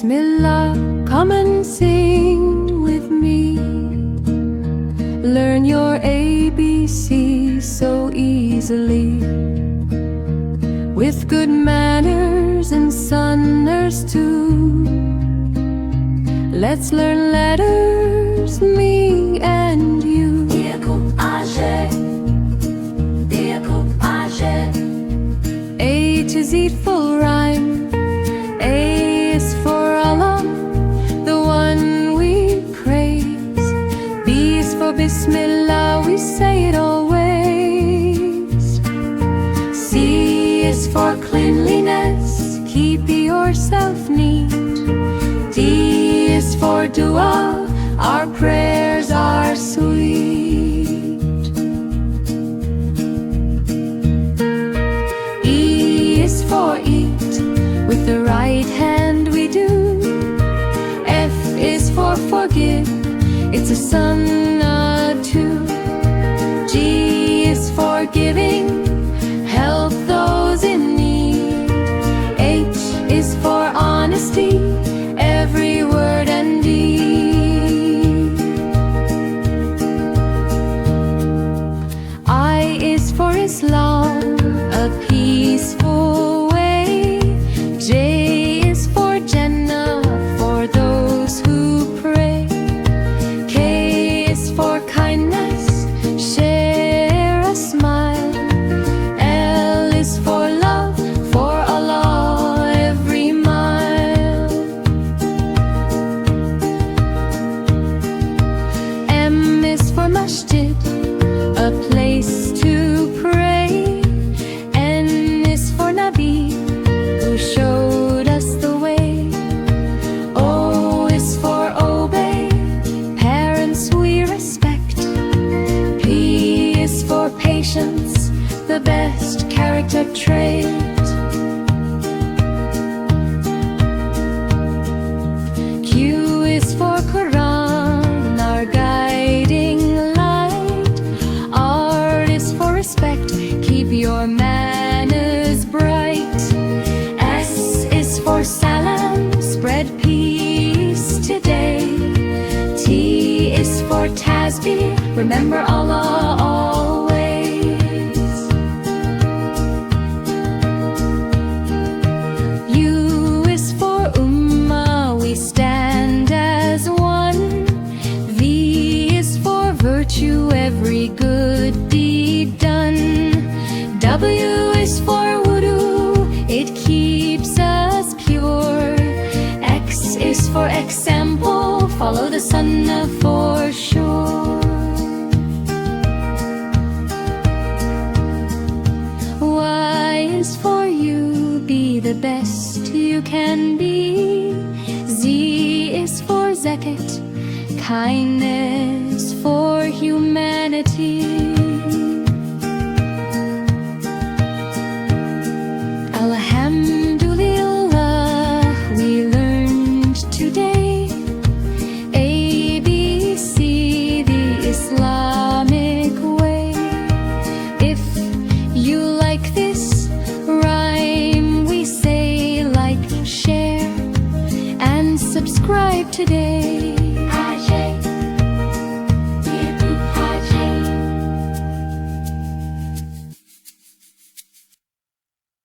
Bismillah, come and sing with me. Learn your ABC so easily, with good manners and sunners too. Let's learn letters, me and you. A to Z full rhyme. A is for Allah, the one we praise. B is for Bismillah, we say it always. C is for cleanliness, keep yourself neat. D is for dua, our prayers are sweet. E is for eat, with the right hand we do. F is for forgive, it's a sunnah too. G is for giving, help those in need. H is for honesty, every word and deed. I is for Islam, a peaceful way. J is for Jannah, for those who pray. K is for kindness, share a smile. L is for love, for Allah every mile. M is for masjid, a place to pray. N is for Nabi, who showed us the way. O is for obey, parents we respect. P is for patience, the best character trait. Q is for Quran, our guiding light. R is for respect, keep your manners bright. S is for salam, spread peace today. T is for tasbih, remember Allah always. U is for ummah, we stand as one. V is for virtue, every good deed done. W is for wudu, it keeps us pure. X is for example, follow the sunnah for sure. Y is for you, be the best you can be. Z is for zakat, kindness for humanity.